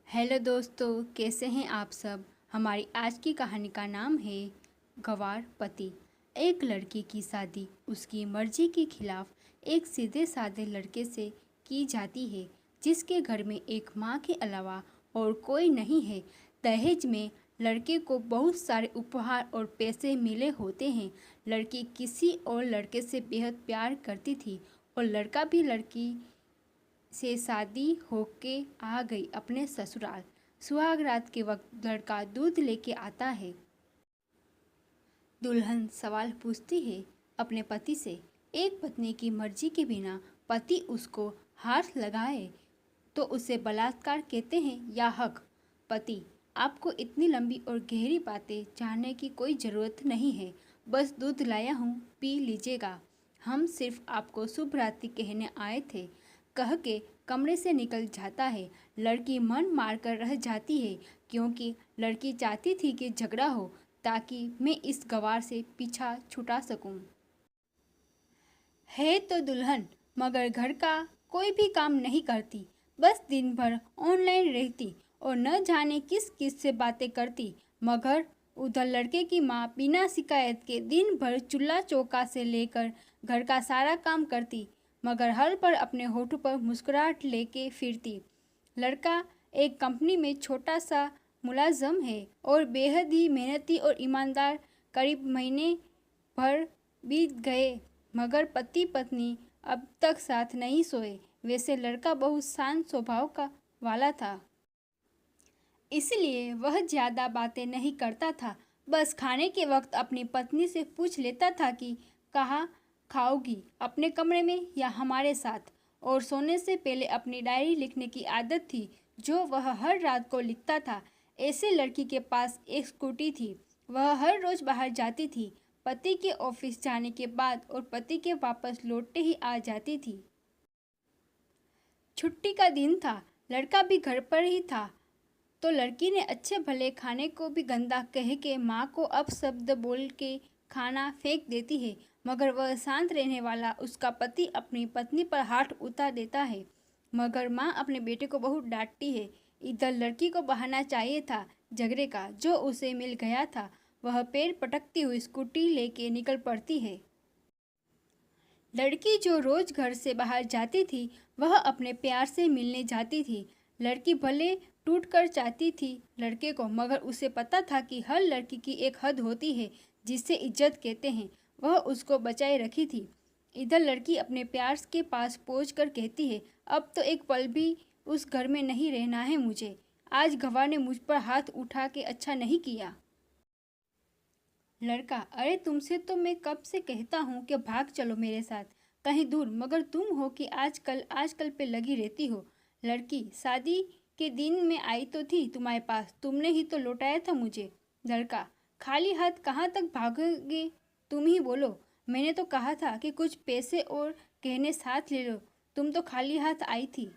Hello दोस्तों, कैसे हैं आप सब। हमारी आज की कहानी का नाम है गंवार पति। एक लड़की की शादी उसकी मर्जी के खिलाफ एक सीधे साधे लड़के से की जाती है जिसके घर में एक माँ के अलावा और कोई नहीं है। दहेज में लड़के को बहुत सारे उपहार और पैसे मिले होते हैं। लड़की किसी और लड़के से बेहद प्यार करती थी और लड़का भी लड़की से शादी होके आ गई अपने ससुराल। सुहाग रात के वक्त लड़का दूध लेके आता है। दुल्हन सवाल पूछती है अपने पति से। एक पत्नी की मर्जी के बिना पति उसको हाथ लगाए तो उसे बलात्कार कहते हैं या हक। पति: आपको इतनी लंबी और गहरी बातें जानने की कोई ज़रूरत नहीं है, बस दूध लाया हूँ, पी लीजिएगा। हम सिर्फ आपको शुभ रात्रि कहने आए थे, कह के कमरे से निकल जाता है। लड़की मन मारकर रह जाती है क्योंकि लड़की चाहती थी कि झगड़ा हो ताकि मैं इस गंवार से पीछा छुटा सकूं। है तो दुल्हन, मगर घर का कोई भी काम नहीं करती, बस दिन भर ऑनलाइन रहती और न जाने किस किस से बातें करती। मगर उधर लड़के की माँ बिना शिकायत के दिन भर चूल्हा चौका से लेकर घर का सारा काम करती, मगर हर पल अपने होठों पर मुस्कुराहट लेके फिरती। लड़का एक कंपनी में छोटा सा मुलाजम है और बेहद ही मेहनती और ईमानदार। करीब महीने भर बीत गए मगर पति पत्नी अब तक साथ नहीं सोए। वैसे लड़का बहुत शांत स्वभाव का वाला था, इसलिए वह ज़्यादा बातें नहीं करता था। बस खाने के वक्त अपनी पत्नी से पूछ लेता था कि कहाँ खाओगी, अपने कमरे में या हमारे साथ। और सोने से पहले अपनी डायरी लिखने की आदत थी जो वह हर रात को लिखता था। ऐसे लड़की के पास एक स्कूटी थी, वह हर रोज़ बाहर जाती थी, पति के ऑफिस जाने के बाद और पति के वापस लौटते ही आ जाती थी। छुट्टी का दिन था, लड़का भी घर पर ही था, तो लड़की ने अच्छे भले खाने को भी गंदा कह के माँ को अपशब्द बोल के खाना फेंक देती है। मगर वह शांत रहने वाला उसका पति अपनी पत्नी पर हाथ उठा देता है, मगर माँ अपने बेटे को बहुत डांटती है। इधर लड़की को बहाना चाहिए था झगड़े का जो उसे मिल गया था। वह पैर पटकती हुई स्कूटी लेके निकल पड़ती है। लड़की जो रोज घर से बाहर जाती थी वह अपने प्यार से मिलने जाती थी। लड़की भले टूट कर चाहती थी लड़के को, मगर उसे पता था कि हर लड़की की एक हद होती है जिसे इज्जत कहते हैं। वह उसको बचाए रखी थी। इधर लड़की अपने प्यार के पास पहुँच कर कहती है, अब तो एक पल भी उस घर में नहीं रहना है मुझे। आज गंवार ने मुझ पर हाथ उठा के अच्छा नहीं किया। लड़का: अरे तुमसे तो मैं कब से कहता हूँ कि भाग चलो मेरे साथ कहीं दूर, मगर तुम हो कि आजकल पे लगी रहती हो। लड़की: शादी के दिन में आई तो थी तुम्हारे पास, तुमने ही तो लौटाया था मुझे। लड़का: खाली हाथ कहाँ तक भागोगे, तुम ही बोलो। मैंने तो कहा था कि कुछ पैसे और गहने साथ ले लो, तुम तो खाली हाथ आई थी।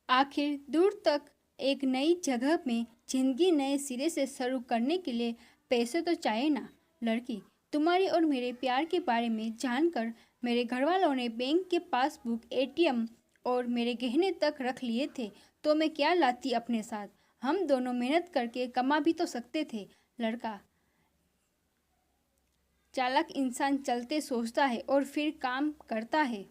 आखिर दूर तक एक नई जगह में जिंदगी नए सिरे से शुरू करने के लिए पैसे तो चाहिए ना। लड़की: तुम्हारी और मेरे प्यार के बारे में जानकर मेरे घर वालों ने बैंक के पासबुक, एटीएम और मेरे गहने तक रख लिए थे, तो मैं क्या लाती अपने साथ। हम दोनों मेहनत करके कमा भी तो सकते थे। लड़का: चालाक इंसान चलते सोचता है और फिर काम करता है,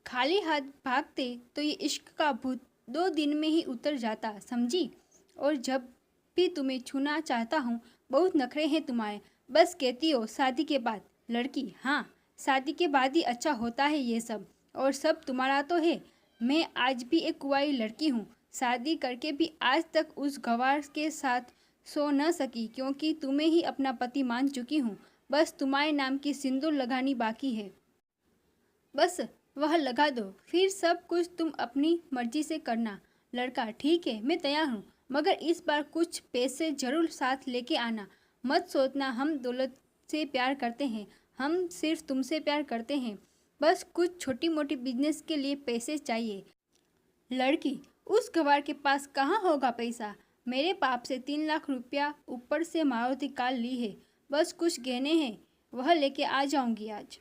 खाली हाथ भागते तो ये इश्क का भूत 2 दिन में ही उतर जाता, समझी। और जब भी तुम्हें छूना चाहता हूँ बहुत नखरे हैं तुम्हारे, बस कहती हो शादी के बाद। लड़की: हाँ, शादी के बाद ही अच्छा होता है ये सब, और सब तुम्हारा तो है। मैं आज भी एक कुंवारी लड़की हूँ, शादी करके भी आज तक उस गंवार के साथ सो न सकी क्योंकि तुम्हें ही अपना पति मान चुकी हूँ। बस तुम्हारे नाम की सिंदूर लगानी बाकी है, बस वह लगा दो, फिर सब कुछ तुम अपनी मर्जी से करना। लड़का: ठीक है, मैं तैयार हूँ, मगर इस बार कुछ पैसे जरूर साथ लेके आना। मत सोचना हम दौलत से प्यार करते हैं, हम सिर्फ तुमसे प्यार करते हैं। बस कुछ छोटी मोटी बिजनेस के लिए पैसे चाहिए। लड़की: उस गंवार के पास कहाँ होगा पैसा, मेरे बाप से 3 लाख रुपया ऊपर से मारुति कार ली है, बस कुछ गहने हैं, वह लेके आ जाऊंगी आज।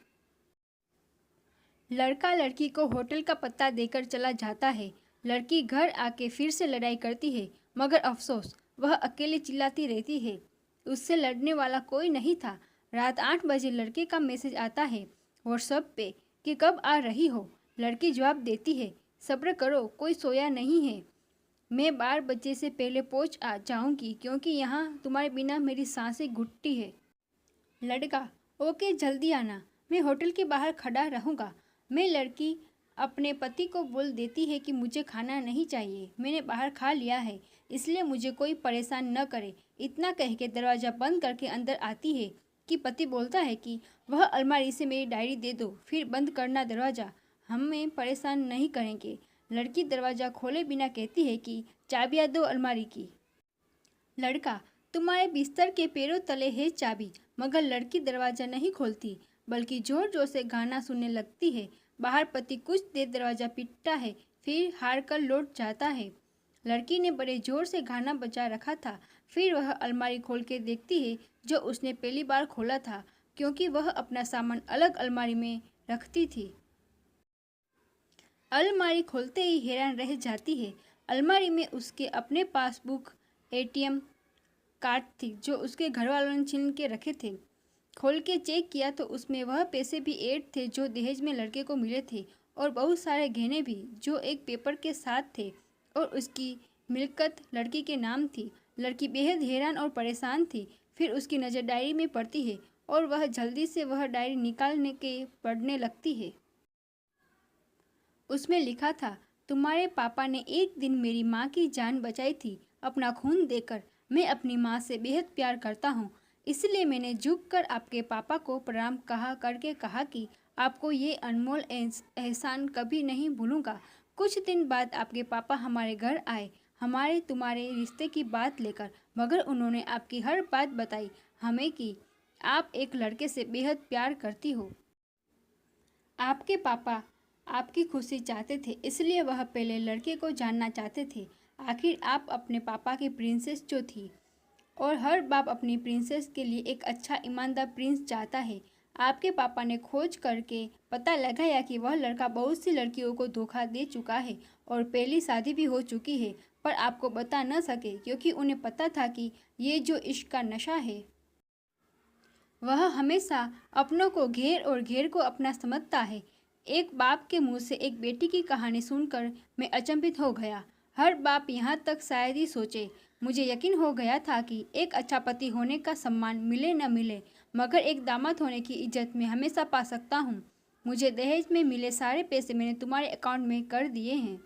लड़का लड़की को होटल का पता देकर चला जाता है। लड़की घर आके फिर से लड़ाई करती है, मगर अफसोस वह अकेले चिल्लाती रहती है। उससे लड़ने वाला कोई नहीं था। रात 8 बजे लड़के का मैसेज आता है व्हाट्सएप पे कि कब आ रही हो। लड़की जवाब देती है, सब्र करो, कोई सोया नहीं है। मैं 12 बजे से पहले पहुंच आ जाऊंगी क्योंकि यहाँ तुम्हारे बिना मेरी सांसें घुटती है। लड़का, ओके जल्दी आना, मैं होटल के बाहर खड़ा रहूँगा। मैं लड़की अपने पति को बोल देती है कि मुझे खाना नहीं चाहिए, मैंने बाहर खा लिया है, इसलिए मुझे कोई परेशान न करे। इतना कह के दरवाज़ा बंद करके अंदर आती है कि पति बोलता है कि वह अलमारी से मेरी डायरी दे दो, फिर बंद करना दरवाज़ा, हमें परेशान नहीं करेंगे। लड़की दरवाज़ा खोले बिना कहती है कि चाबियाँ दो अलमारी की। लड़का, तुम्हारे बिस्तर के पैरों तले है चाबी। मगर लड़की दरवाज़ा नहीं खोलती, बल्कि जोर जोर से गाना सुनने लगती है। बाहर पति कुछ देर दरवाज़ा पीटता है, फिर हार कर लौट जाता है। लड़की ने बड़े जोर से गाना बजा रखा था। फिर वह अलमारी खोल के देखती है जो उसने पहली बार खोला था, क्योंकि वह अपना सामान अलग अलमारी में रखती थी। अलमारी खोलते ही हैरान रह जाती है। अलमारी में उसके अपने पासबुक, एटीएम कार्ड थी जो उसके घर वालों ने छीन के रखे थे। खोल के चेक किया तो उसमें वह पैसे भी ऐड थे जो दहेज में लड़के को मिले थे, और बहुत सारे गहने भी जो एक पेपर के साथ थे, और उसकी मिल्कत लड़की के नाम थी। लड़की बेहद हैरान और परेशान थी। फिर उसकी नज़र डायरी में पड़ती है और वह जल्दी से वह डायरी निकालने के पढ़ने लगती है। उसमें लिखा था, तुम्हारे पापा ने एक दिन मेरी माँ की जान बचाई थी, अपना खून देकर। मैं अपनी माँ से बेहद प्यार करता हूँ, इसलिए मैंने झुककर आपके पापा को प्रणाम करके कहा कि आपको ये अनमोल एहसान कभी नहीं भूलूंगा। कुछ दिन बाद आपके पापा हमारे घर आए, हमारे तुम्हारे रिश्ते की बात लेकर, मगर उन्होंने आपकी हर बात बताई हमें कि आप एक लड़के से बेहद प्यार करती हो। आपके पापा आपकी खुशी चाहते थे, इसलिए वह पहले लड़के को जानना चाहते थे। आखिर आप अपने पापा की प्रिंसेस जो थी, और हर बाप अपनी प्रिंसेस के लिए एक अच्छा ईमानदार प्रिंस चाहता है। आपके पापा ने खोज करके पता लगाया कि वह लड़का बहुत सी लड़कियों को धोखा दे चुका है और पहली शादी भी हो चुकी है, पर आपको बता न सके क्योंकि उन्हें पता था कि ये जो इश्क का नशा है वह हमेशा अपनों को घेर और घेर को अपना समझता है। एक बाप के मुंह से एक बेटी की कहानी सुनकर मैं अचंभित हो गया। हर बाप यहाँ तक शायद ही सोचे। मुझे यकीन हो गया था कि एक अच्छा पति होने का सम्मान मिले न मिले, मगर एक दामाद होने की इज्जत मैं हमेशा पा सकता हूँ। मुझे दहेज में मिले सारे पैसे मैंने तुम्हारे अकाउंट में कर दिए हैं,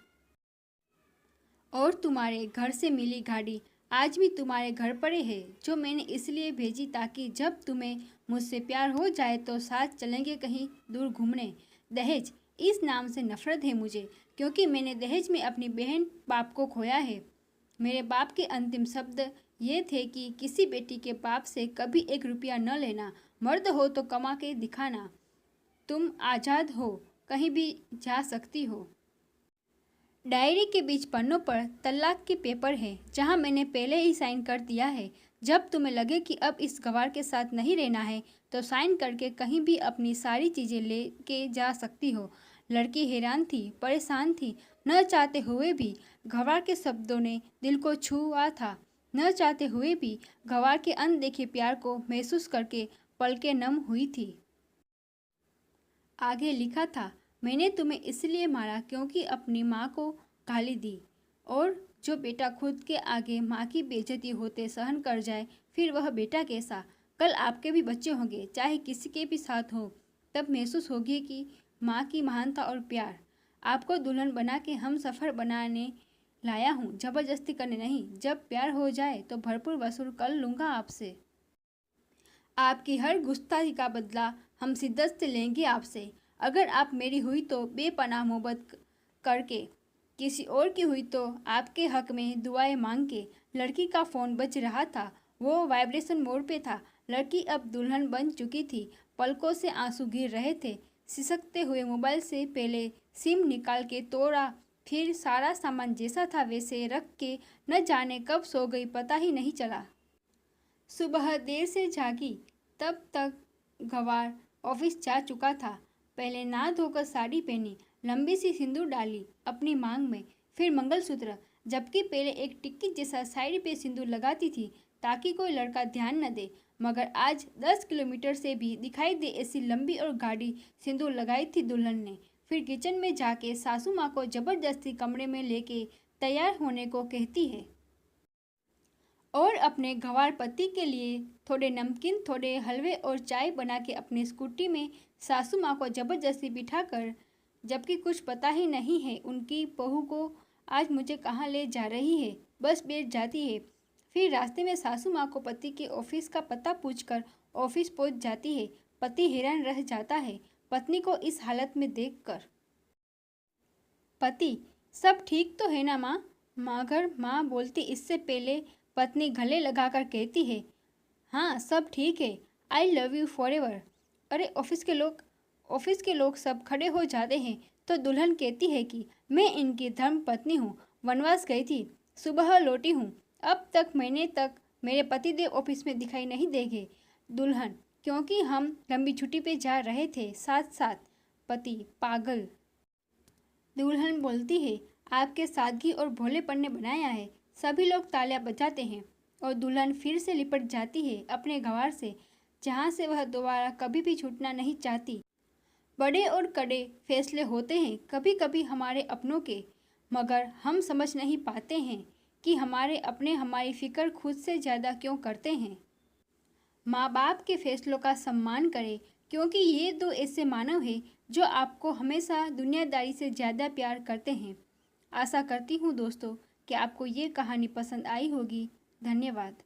और तुम्हारे घर से मिली गाड़ी आज भी तुम्हारे घर पड़े है, जो मैंने इसलिए भेजी ताकि जब तुम्हें मुझसे प्यार हो जाए तो साथ चलेंगे कहीं दूर घूमने। दहेज, इस नाम से नफरत है मुझे, क्योंकि मैंने दहेज में अपनी बहन बाप को खोया है। मेरे बाप के अंतिम शब्द ये थे कि किसी बेटी के बाप से कभी 1 रुपया न लेना, मर्द हो तो कमा के दिखाना, तुम आज़ाद हो, कहीं भी जा सकती हो। डायरी के बीच पन्नों पर तलाक के पेपर है, जहां मैंने पहले ही साइन कर दिया है। जब तुम्हें लगे कि अब इस गवार के साथ नहीं रहना है तो साइन करके कहीं भी अपनी सारी चीज़ें ले के जा सकती हो। लड़की हैरान थी, परेशान थी। न चाहते हुए भी गवार के शब्दों ने दिल को छुआ था। न चाहते हुए भी गवार के अनदेखे प्यार को महसूस करके पलकें नम हुई थी। आगे लिखा था, मैंने तुम्हें इसलिए मारा क्योंकि अपनी माँ को गाली दी, और जो बेटा खुद के आगे माँ की बेइज्जती होते सहन कर जाए, फिर वह बेटा कैसा। कल आपके भी बच्चे होंगे, चाहे किसी के भी साथ हो, तब महसूस होगी कि माँ की महानता और प्यार। आपको दुल्हन बना के हम सफ़र बनाने लाया हूँ, ज़बरदस्ती करने नहीं। जब प्यार हो जाए तो भरपूर वसूल कर लूँगा आपसे। आपकी हर गुस्ताखी का बदला हम शिद्दत से लेंगे आपसे। अगर आप मेरी हुई तो बेपनाह मोहब्बत करके, किसी और की हुई तो आपके हक में दुआएं मांग के। लड़की का फ़ोन बज रहा था, वो वाइब्रेशन मोड पे था। लड़की अब दुल्हन बन चुकी थी, पलकों से आंसू गिर रहे थे। सिसकते हुए मोबाइल से पहले सिम निकाल के तोड़ा, फिर सारा सामान जैसा था वैसे रख के न जाने कब सो गई, पता ही नहीं चला। सुबह देर से जागी, तब तक गवार ऑफिस जा चुका था। पहले नहा धोकर साड़ी पहनी, लंबी सी सिंदूर डाली अपनी मांग में, फिर मंगलसूत्र, जबकि पहले एक टिक्की जैसा साइड पे सिंदूर लगाती थी ताकि कोई लड़का ध्यान न दे, मगर आज 10 किलोमीटर से भी दिखाई दे ऐसी लंबी और गाढ़ी सिंदूर लगाई थी दुल्हन ने। फिर किचन में जाके सासू माँ को जबरदस्ती कमरे में लेके तैयार होने को कहती है और अपने गंवार पति के लिए थोड़े नमकीन, थोड़े हलवे और चाय बना के अपनी स्कूटी में सासू माँ को जबरदस्ती बिठाकर, जबकि कुछ पता ही नहीं है उनकी बहू को आज मुझे कहाँ ले जा रही है, बस बैठ जाती है। फिर रास्ते में सासू माँ को पति के ऑफिस का पता पूछकर ऑफिस पहुँच जाती है। पति हैरान रह जाता है पत्नी को इस हालत में देखकर। पति, सब ठीक तो है ना माँ? मगर माँ बोलती इससे पहले पत्नी गले लगाकर कहती है, हाँ सब ठीक है, I love you for ever. अरे ऑफिस के लोग सब खड़े हो जाते हैं तो दुल्हन कहती है कि मैं इनकी धर्म पत्नी हूँ, वनवास गई थी, सुबह लौटी हूँ, अब तक महीने तक मेरे पतिदेव ऑफिस में दिखाई नहीं देंगे। दुल्हन, क्योंकि हम लंबी छुट्टी पे जा रहे थे साथ साथ। पति, पागल। दुल्हन बोलती है, आपके सादगी और भोलेपन ने बनाया है। सभी लोग तालियां बजाते हैं और दुल्हन फिर से लिपट जाती है अपने गंवार से, जहाँ से वह दोबारा कभी भी छूटना नहीं चाहती। बड़े और कड़े फैसले होते हैं कभी कभी हमारे अपनों के, मगर हम समझ नहीं पाते हैं कि हमारे अपने हमारी फिक्र खुद से ज़्यादा क्यों करते हैं। माँ बाप के फैसलों का सम्मान करें, क्योंकि ये दो ऐसे मानव हैं जो आपको हमेशा दुनियादारी से ज़्यादा प्यार करते हैं। आशा करती हूँ दोस्तों कि आपको ये कहानी पसंद आई होगी। धन्यवाद।